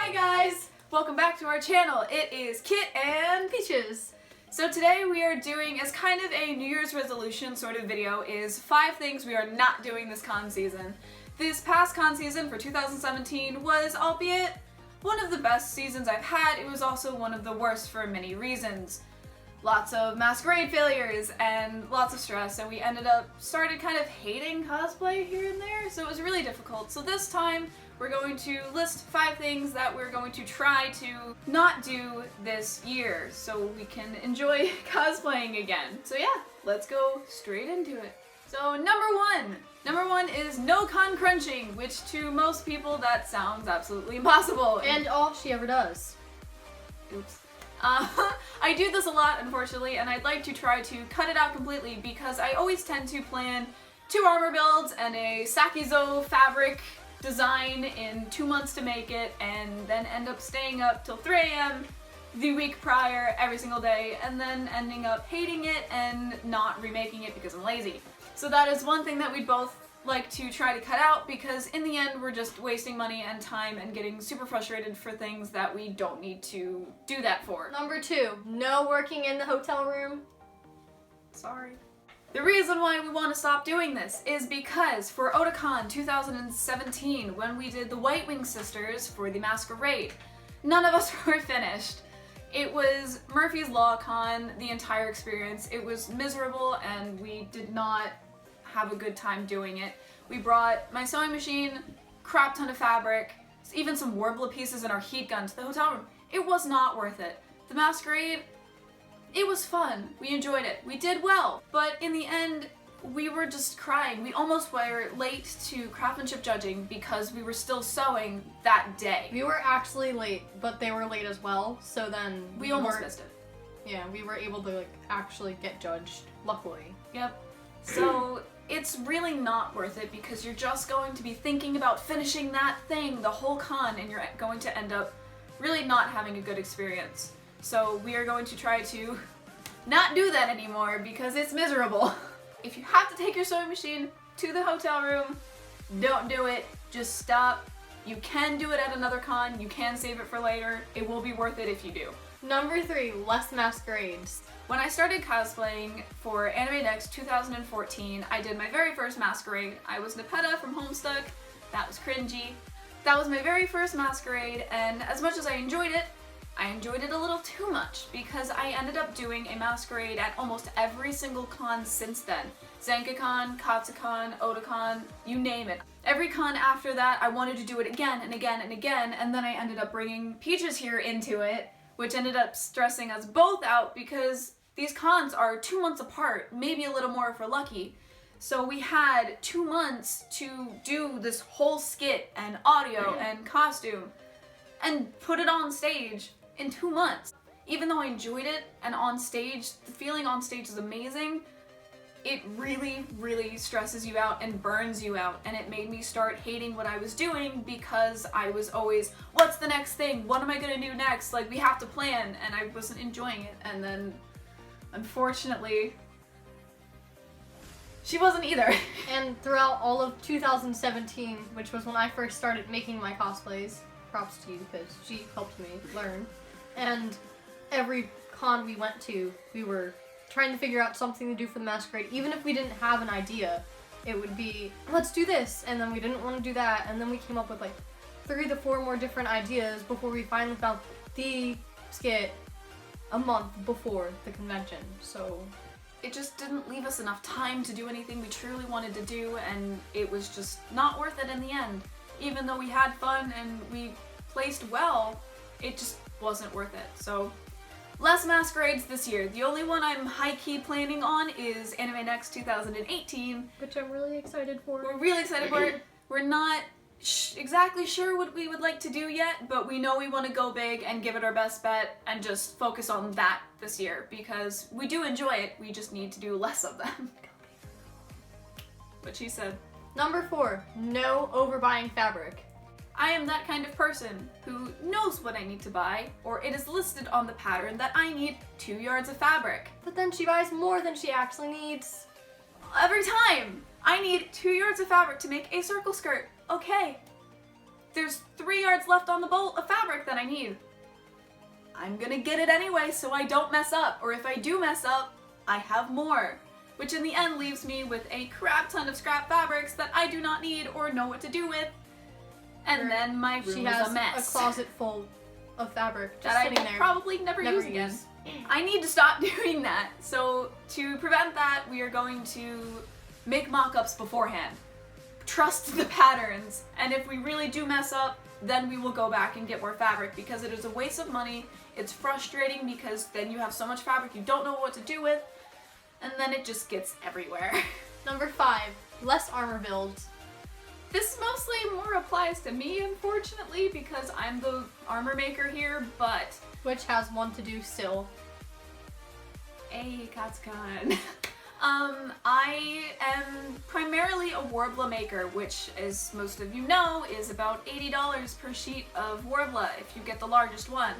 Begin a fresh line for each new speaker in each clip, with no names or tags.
Hi guys! Welcome back to our channel. It is Kit and
Peaches.
So today we are doing, as kind of a New Year's resolution sort of video, is 5 things we are not doing this con season. This past con season for 2017 was, albeit one of the best seasons I've had, it was also one of the worst for many reasons. Lots of masquerade failures and lots of stress, and we started kind of hating cosplay here and there, so it was really difficult. So this time we're going to list 5 things that we're going to try to not do this year so we can enjoy cosplaying again. So yeah, let's go straight into it. So number one is no con crunching, which to most people that sounds absolutely impossible.
And all she ever does.
Oops. I do this a lot, unfortunately, and I'd like to try to cut it out completely because I always tend to plan 2 armor builds and a Sakizo fabric design in 2 months to make it, and then end up staying up till 3 a.m. the week prior every single day, and then ending up hating it and not remaking it because I'm lazy. So that is one thing that we'd both like to try to cut out, because in the end we're just wasting money and time and getting super frustrated for things that we don't need to do that for.
Number 2, no working in the hotel room.
Sorry. The reason why we want to stop doing this is because for Otakon 2017, when we did the White Wing Sisters for the Masquerade, none of us were finished. It was Murphy's Law Con, the entire experience. It was miserable and we did not have a good time doing it. We brought my sewing machine, crap ton of fabric, even some Warbler pieces and our heat gun to the hotel room. It was not worth it. The Masquerade, it was fun. We enjoyed it. We did well. But in the end, we were just crying. We almost were late to craftsmanship judging because we were still sewing that day.
We were actually late, but they were late as well, so then
we almost missed it.
Yeah, we were able to actually get judged, luckily.
Yep. So it's really not worth it because you're just going to be thinking about finishing that thing the whole con, and you're going to end up really not having a good experience. So we are going to try to not do that anymore because it's miserable. If you have to take your sewing machine to the hotel room, don't do it. Just stop. You can do it at another con. You can save it for later. It will be worth it if you do.
Number 3, less masquerades.
When I started cosplaying for Anime Next 2014, I did my very first masquerade. I was Nepeta from Homestuck. That was cringy. That was my very first masquerade, and as much as I enjoyed it a little too much because I ended up doing a masquerade at almost every single con since then. ZenkaCon, Katsucon, Otakon, you name it. Every con after that, I wanted to do it again and again and again, and then I ended up bringing Peaches here into it, which ended up stressing us both out because these cons are 2 months apart, maybe a little more if we're lucky. So we had 2 months to do this whole skit and audio and costume and put it on stage in 2 months. Even though I enjoyed it and on stage, the feeling on stage is amazing, it really, really stresses you out and burns you out, and it made me start hating what I was doing because I was always, what's the next thing? What am I gonna do next? Like, we have to plan, and I wasn't enjoying it. And then, unfortunately, she wasn't either.
And throughout all of 2017, which was when I first started making my cosplays, props to you because she helped me learn, and every con we went to, we were trying to figure out something to do for the masquerade. Even if we didn't have an idea, it would be, let's do this, and then we didn't want to do that, and then we came up with 3 to 4 more different ideas before we finally found the skit a month before the convention. So
it just didn't leave us enough time to do anything we truly wanted to do, and it was just not worth it in the end. Even though we had fun and we placed well, it just wasn't worth it. So less masquerades this year. The only one I'm high-key planning on is Anime Next 2018.
which I'm really excited for.
We're really excited for it. We're not exactly sure what we would like to do yet, but we know we want to go big and give it our best bet and just focus on that this year because we do enjoy it. We just need to do less of them. What she said.
Number 4, no overbuying fabric.
I am that kind of person who knows what I need to buy, or it is listed on the pattern that I need 2 yards of fabric.
But then she buys more than she actually needs.
Every time! I need 2 yards of fabric to make a circle skirt. Okay. there's 3 yards left on the bolt of fabric that I need. I'm gonna get it anyway so I don't mess up, or if I do mess up, I have more. Which in the end leaves me with a crap ton of scrap fabrics that I do not need or know what to do with. And then my room is a mess.
A closet full of fabric just
that
sitting
I
there.
probably never use again. I need to stop doing that. So to prevent that, we are going to make mock-ups beforehand. Trust the patterns, and if we really do mess up, then we will go back and get more fabric, because it is a waste of money. It's frustrating because then you have so much fabric you don't know what to do with, and then it just gets everywhere.
Number 5, less armor builds.
This mostly more applies to me, unfortunately, because I'm the armor maker here, but...
Which has one to do still.
Hey, Katsukan. I am primarily a Worbla maker, which, as most of you know, is about $80 per sheet of Worbla if you get the largest one.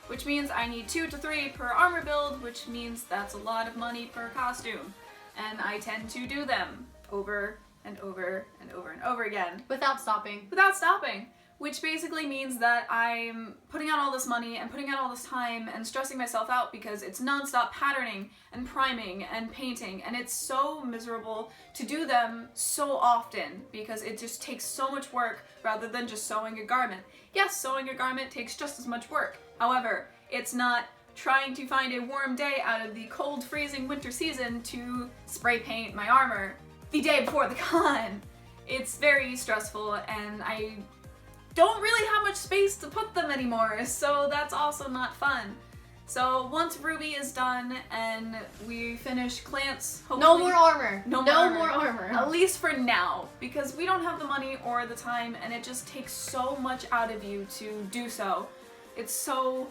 Which means I need 2 to 3 per armor build, which means that's a lot of money per costume. And I tend to do them over and over and over and over again.
Without stopping.
Without stopping. Which basically means that I'm putting out all this money and putting out all this time and stressing myself out because it's non-stop patterning and priming and painting, and it's so miserable to do them so often because it just takes so much work rather than just sewing a garment. Yes, sewing a garment takes just as much work. However, it's not trying to find a warm day out of the cold, freezing winter season to spray paint my armor the day before the con. It's very stressful, and I don't really have much space to put them anymore, so that's also not fun. So once Ruby is done and we finish Clance, hopefully...
No more armor!
No
more armor!
At least for now, because we don't have the money or the time, and it just takes so much out of you to do so. It's so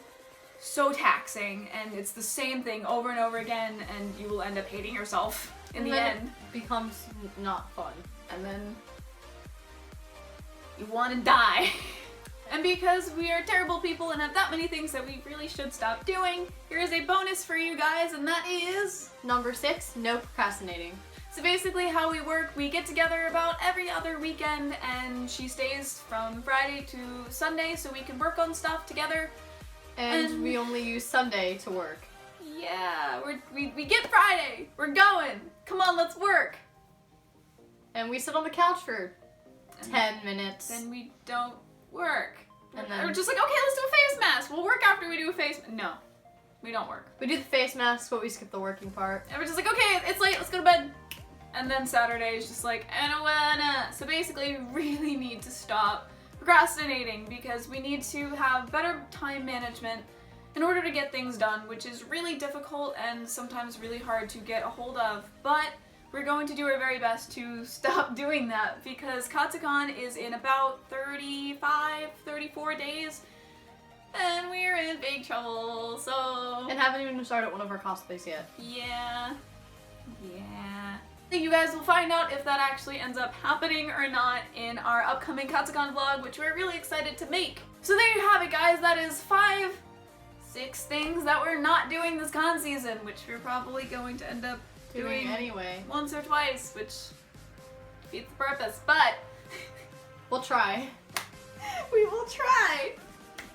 taxing, and it's the same thing over and over again, and you will end up hating yourself in the end.
It becomes not fun.
And then you want to die. And because we are terrible people and have that many things that we really should stop doing, here is a bonus for you guys, and that is...
Number 6, no procrastinating.
So basically how we work, we get together about every other weekend, and she stays from Friday to Sunday so we can work on stuff together.
And we only use Sunday to work.
Yeah, we get Friday. We're going. Come on, let's work.
And we sit on the couch for 10 minutes.
Then we don't work.
And then
we're just like, okay, let's do a face mask. We'll work after we do a face. No, we don't work.
We do the face mask, but we skip the working part.
And we're just like, okay, it's late. Let's go to bed. And then Saturday is just like, I don't wanna. So basically, we really need to stop procrastinating because we need to have better time management in order to get things done, which is really difficult and sometimes really hard to get a hold of. But we're going to do our very best to stop doing that because Katsucon is in about 35, 34 days, and we're in big trouble, so...
And haven't even started one of our cosplays yet.
Yeah. You guys will find out if that actually ends up happening or not in our upcoming Katsucon vlog, which we're really excited to make. So there you have it, guys. That is 6 things that we're not doing this con season, which we're probably going to end up doing
anyway.
Once or twice, which defeats the purpose, but
we'll try.
We will try.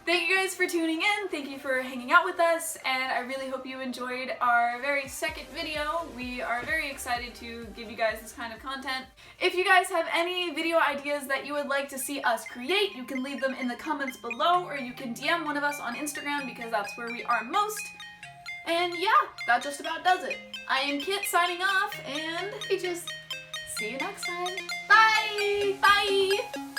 Thank you guys for tuning in. Thank you for hanging out with us, and I really hope you enjoyed our very second video. We are very excited to give you guys this kind of content. If you guys have any video ideas that you would like to see us create, you can leave them in the comments below, or you can DM one of us on Instagram because that's where we are most. And yeah, that just about does it. I am Kit signing off, and
We just
see you next time. Bye! Bye!